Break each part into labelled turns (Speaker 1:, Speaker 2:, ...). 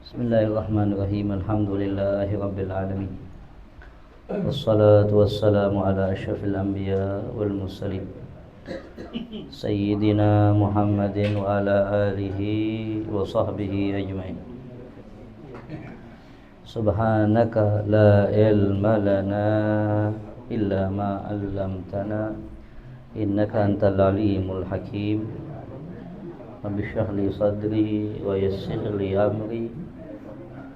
Speaker 1: Bismillahirrahmanirrahim. Alhamdulillahi rabbil alamin. Wassalatu wassalamu ala asyrafil anbiya wal mursalin Sayyidina Muhammadin wa ala alihi wa sahbihi ajma'in. Subhanaka la ilma lana illa ma 'allamtana innaka antal alimul hakim. Rabbi shrah li sadri wa yassir li amri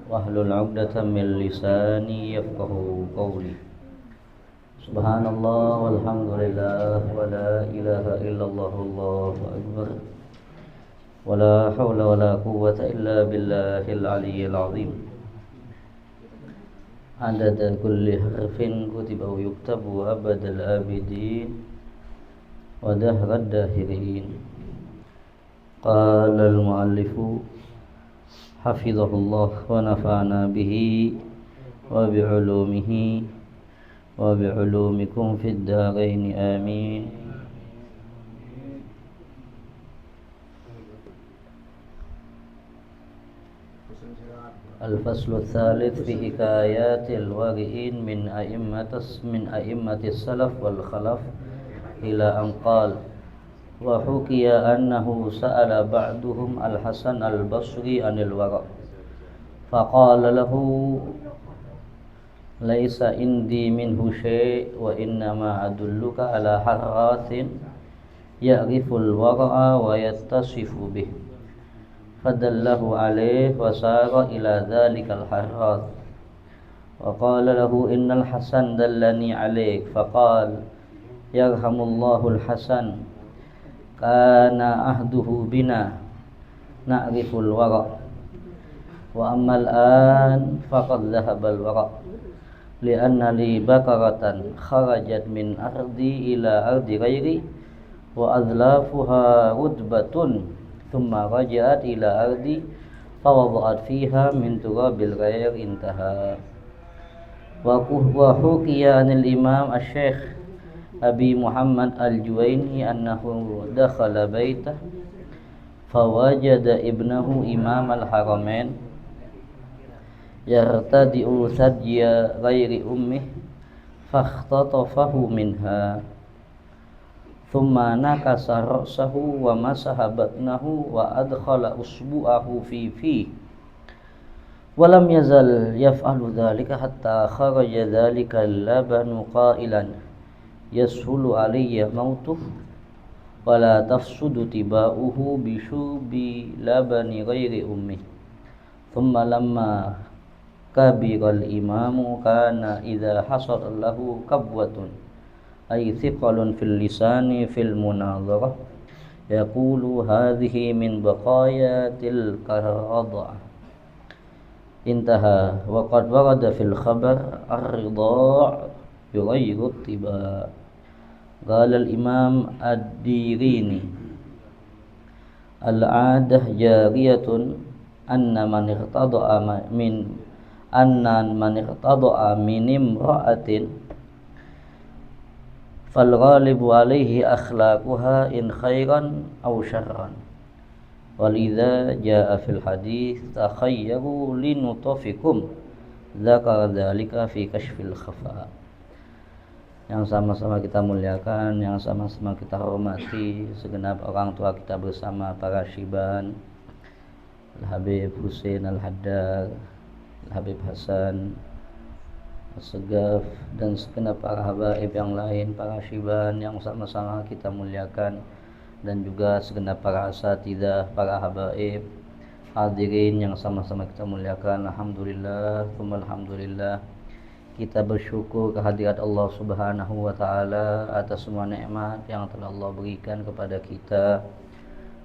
Speaker 1: wahlul 'uqdatam min lisani yafqahu qawli. Subhanallah walhamdulillah wa la ilaha illallah wallahu akbar wa la hawla wa la quwwata illa billahil aliyyil azim. Adada kulli harfin kutiba wa yuktabu abadal abidin wa dahrad dahirin. Qala al-muallifu hafizahullah wa nafa'ana bihi wa bi'ulumihi wa bi'ulumikum fid dharain amin. Al-faslu tsalits fi hikayatil wari'in min a'immatis salaf wal khalaf ila an qala wa hukiya annahu sa'ala ba'duhum al-Hasan al-Basri anil wara' faqala lahu laisa indi minhu syai' wa innama adulluka ala harrathin ya'riful wara'a wa yattasifu bih fadallahu alayhi wa sara ila dhalikal harrath wa qala lahu innal Hasan dallani alayk faqala yarhamullahu al-Hasan kana ahduhu bina na'riful wara' wa ammal an faqad dhahabal wara' li'anna li bakaratan kharajat min ardi ila ardi ghairi wa adlafuha rudbatun thumma raja'at ila ardi fawada'at fiha min turabil ghair intaha. Wa hukiya anil imam asy-syekh Abi Muhammad al-Juwaini annahu dakhala baitah fawajada ibnahu imam al-haramain yartadi'u sadya ghairi ummih fakhtatafahu minha thumma nakasa ra'sahu wa masaha batnahu wa adkhala usbu'ahu fi wa lam yazal yaf'alu dhalika hatta kharaja dhalika al-labanu qailan yashulu alayya mautuh wa la tafsudu tiba'uhu bishubi labani ghairi ummih thumma lamma kabiral imamu kana idza hasal lahu kabwatun ay thiqalun fil lisani fil munadharah yaqulu hadhihi min baqayatil qaradha intaha. Wa qad warada fil khabar ar-ridha' yughayyiru tiba. Qala al-imam ad-Dirini al-'adah jariyatun anna man irtada'a min imra'atin fal ghalibu alayhi akhlaquha in khairan aw syarran walidha jaa fil hadits takhayyaru linutafikum dzakara dzalika fi kashfil khafa. Yang sama-sama kita muliakan, yang sama-sama kita hormati segenap orang tua kita bersama para syiban Al-Habib Husain Al-Haddad, Al-Habib Hasan As-Segaf, dan segenap para habaib yang lain, para syiban yang sama-sama kita muliakan, dan juga segenap para asatidzah, para habaib hadirin yang sama-sama kita muliakan. Alhamdulillah, alhamdulillah, kita bersyukur kehadirat Allah Subhanahu wa taala atas semua nikmat yang telah Allah berikan kepada kita.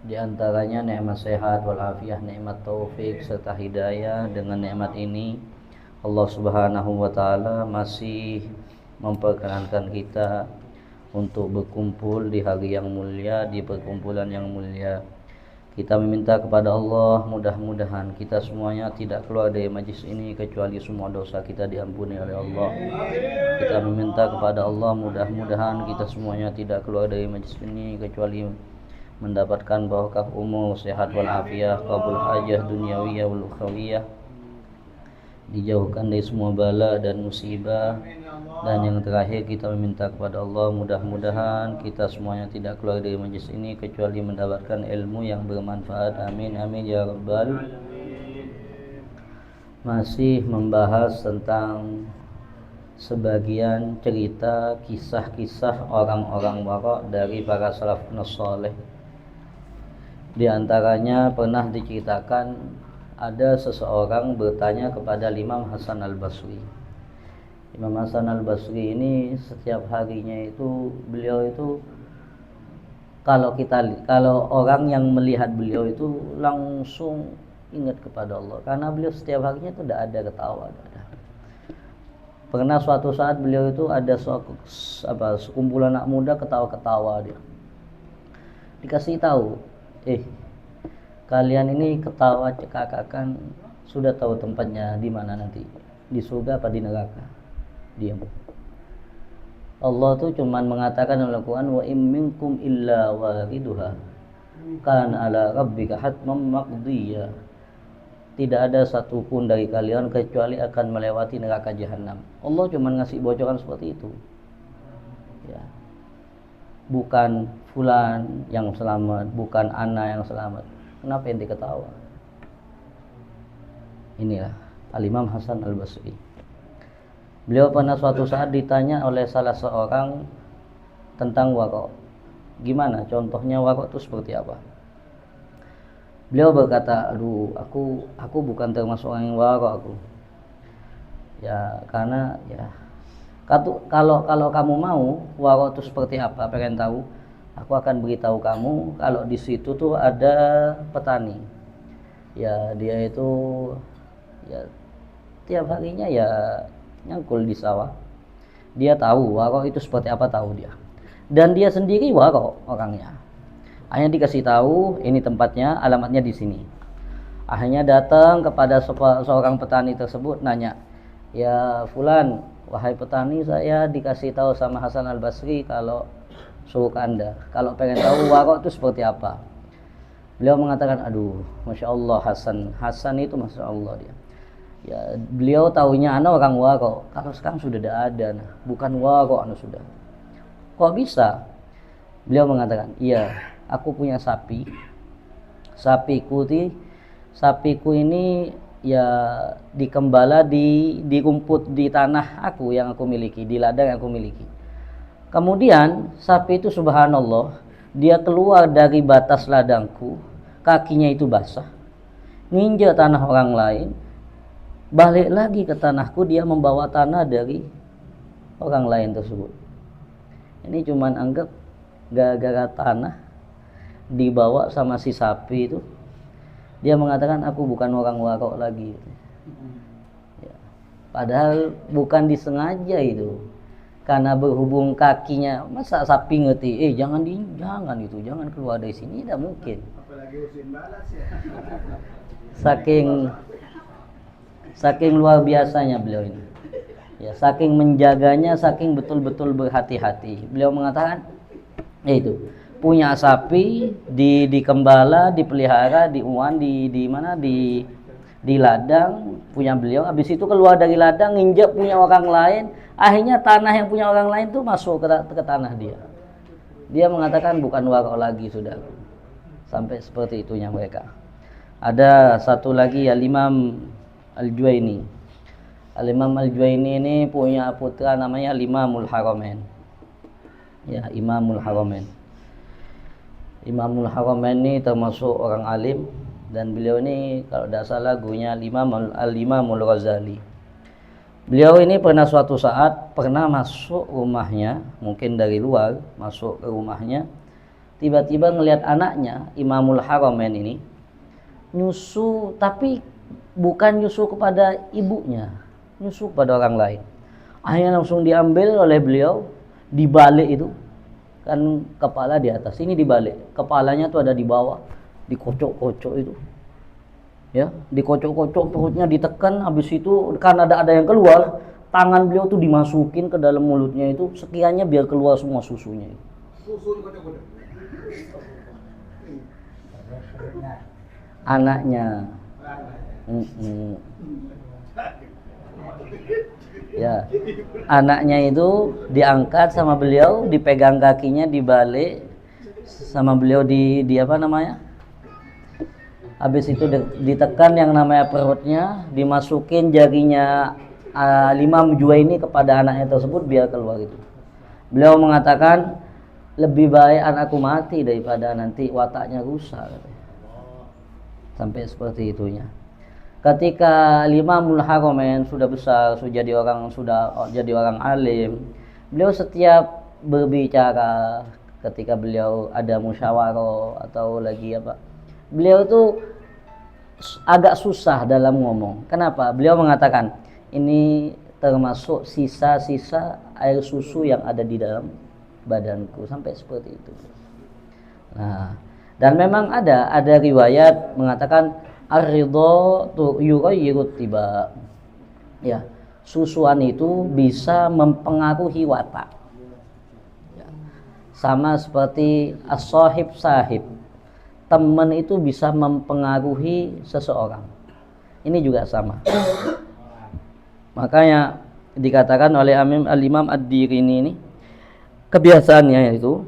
Speaker 1: Di antaranya nikmat sehat wal afiyah, nikmat taufik serta hidayah. Dengan nikmat ini Allah Subhanahu wa taala masih memperkenankan kita untuk berkumpul di hari yang mulia, di perkumpulan yang mulia. Kita meminta kepada Allah, mudah-mudahan kita semuanya tidak keluar dari majlis ini kecuali semua dosa kita diampuni oleh Allah. Kita meminta kepada Allah, mudah-mudahan kita semuanya tidak keluar dari majlis ini kecuali mendapatkan barokah umur, sehat walafiat, qabul hajah dunyawiyah wal ukhrawiyah, dijauhkan dari semua bala dan musibah. Dan yang terakhir kita meminta kepada Allah, mudah-mudahan kita semuanya tidak keluar dari majlis ini kecuali mendapatkan ilmu yang bermanfaat. Amin amin ya rabbal. Masih membahas tentang sebagian cerita kisah-kisah orang-orang wara dari para salafun saleh. Di antaranya pernah diceritakan ada seseorang bertanya kepada Imam Hasan al-Basri. Imam Hasan al-Basri ini setiap harinya itu beliau itu kalau orang yang melihat beliau itu langsung ingat kepada Allah, karena beliau setiap harinya itu tidak ada ketawa, tidak ada. Pernah suatu saat beliau itu ada sekumpulan anak muda ketawa-ketawa dia. Dikasih tahu, kalian ini ketawa cekakakan, sudah tahu tempatnya di mana nanti? Di surga apa di neraka? Diam. Allah tuh cuman mengatakan dalam Al-Quran, wa in minkum illa wariduha kana ala rabbika hatman maqdiyya. Tidak ada satupun dari kalian kecuali akan melewati neraka jahanam. Allah cuma ngasih bocoran seperti itu. Ya. Bukan fulan yang selamat, bukan ana yang selamat. Kenapa ente ketawa? Inilah Al-Imam Hasan al-Basri. Beliau pernah suatu saat ditanya oleh salah seorang tentang wara. Gimana contohnya wara itu seperti apa? Beliau berkata, aduh, aku bukan termasuk orang yang wara aku. Ya, karena ya kalau kamu mau wara itu seperti apa, pengen tahu, aku akan beritahu kamu. Kalau di situ tuh ada petani. Ya, dia itu ya tiap harinya ya nyangkul di sawah. Dia tahu wara itu seperti apa, tahu dia. Dan dia sendiri wara orangnya. Hanya dikasih tahu ini tempatnya, alamatnya di sini. Akhirnya datang kepada seorang petani tersebut, nanya, ya fulan, wahai petani, saya dikasih tahu sama Hasan al-Basri kalau suruh ke anda, kalau pengen tahu wara itu seperti apa. Beliau mengatakan, aduh, masya Allah Hasan itu masya Allah dia. Ya, beliau tahunya anak orang wara, kalau sekarang sudah tidak ada, bukan wara anak sudah. Kok bisa? Beliau mengatakan, iya, aku punya sapi. Sapiku ini ya dikembala di rumput di tanah aku yang aku miliki, di ladang yang aku miliki. Kemudian sapi itu subhanallah, dia keluar dari batas ladangku, kakinya itu basah, nginjak tanah orang lain, balik lagi ke tanahku, dia membawa tanah dari orang lain tersebut. Ini cuman anggap gara-gara tanah dibawa sama si sapi itu, dia mengatakan aku bukan orang wara lagi. Ya. Padahal bukan disengaja itu, karena berhubung kakinya, masa sapi ngerti, jangan keluar dari sini, tidak mungkin.
Speaker 2: Apalagi usin balas ya.
Speaker 1: Saking luar biasanya beliau ini. Ya, saking menjaganya, saking betul-betul berhati-hati. Beliau mengatakan, itu punya sapi dikembala, dipelihara, di ladang punya beliau. Habis itu keluar dari ladang, nginjak punya orang lain. Akhirnya tanah yang punya orang lain itu masuk ke tanah dia. Dia mengatakan bukan wara lagi sudah. Sampai seperti itunya mereka. Ada satu lagi Al-Imam Al-Juwaini. Al-Imam Al-Juwaini ini punya putra namanya Imamul Haramain. Ya, Imamul Haramain. Imamul Haramain ini termasuk orang alim, dan beliau ini kalau tidak salah gurunya Al-Imamul Ghazali. Beliau ini pernah suatu saat masuk rumahnya, mungkin dari luar masuk ke rumahnya, tiba-tiba ngelihat anaknya Imamul Haramain ini nyusu, tapi bukan nyusu kepada ibunya, nyusu kepada orang lain. Akhirnya langsung diambil oleh beliau, dibalik itu. Kan kepala di atas, ini dibalik, kepalanya tuh ada di bawah, dikocok-kocok itu, ya, dikocok-kocok, perutnya ditekan. Habis itu karena ada yang keluar, tangan beliau tuh dimasukin ke dalam mulutnya itu, sekiranya biar keluar semua susunya itu.
Speaker 2: Susu dikocok-kocok.
Speaker 1: Anaknya. Ya, anaknya itu diangkat sama beliau, dipegang kakinya, dibalik sama beliau di apa namanya? Habis itu ditekan yang namanya perutnya, dimasukin jarinya Imam Juwaini kepada anaknya tersebut biar keluar itu. Beliau mengatakan lebih baik anakku mati daripada nanti wataknya rusak. Sampai seperti itunya. Ketika Imamul Haramain sudah besar, sudah jadi orang alim, beliau setiap berbicara ketika beliau ada musyawarah atau lagi apa, beliau tuh agak susah dalam ngomong. Kenapa? Beliau mengatakan ini termasuk sisa-sisa air susu yang ada di dalam badanku, sampai seperti itu. Nah, dan memang ada riwayat mengatakan ar-ridha yughayyiru tiba. Ya, susuan itu bisa mempengaruhi watak. Ya. Sama seperti as-sahib sahib. Teman itu bisa mempengaruhi seseorang. Ini juga sama. Makanya dikatakan oleh Al-Imam Ad-Dirini ini, kebiasaannya itu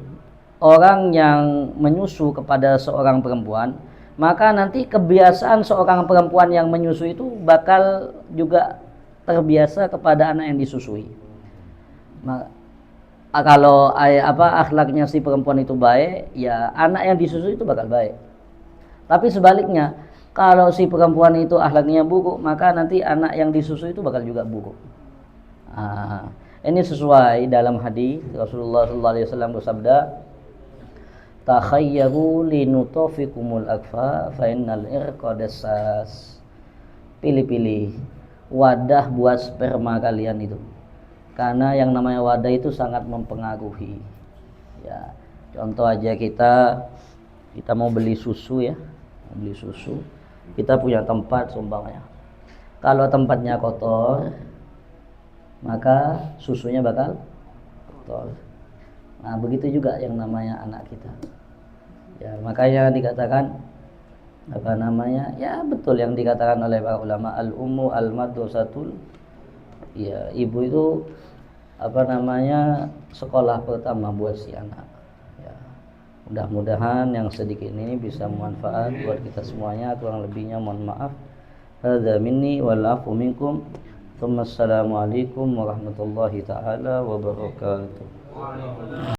Speaker 1: orang yang menyusu kepada seorang perempuan, maka nanti kebiasaan seorang perempuan yang menyusu itu bakal juga terbiasa kepada anak yang disusui. Kalau akhlaknya si perempuan itu baik, ya anak yang disusui itu bakal baik. Tapi sebaliknya, kalau si perempuan itu akhlaknya buruk, maka nanti anak yang disusui itu bakal juga buruk. Ini sesuai dalam hadis Rasulullah SAW bersabda, takhayyaru linutofikumul akfa fa innal irqa dassas. Pilih-pilih wadah buat sperma kalian itu, karena yang namanya wadah itu sangat mempengaruhi. Ya, contoh aja kita mau beli susu ya, kita punya tempat sumbangnya. Kalau tempatnya kotor, maka susunya bakal kotor. Nah, begitu juga yang namanya anak kita. Ya, makanya dikatakan ya betul yang dikatakan oleh para ulama, al-ummu al-madrasatul. Ya, ibu itu sekolah pertama buat si anak. Ya. Mudah-mudahan yang sedikit ini bisa bermanfaat buat kita semuanya. Kurang lebihnya mohon maaf. Hadza minni wal afu minkum. Assalamualaikum warahmatullahi taala wabarakatuh.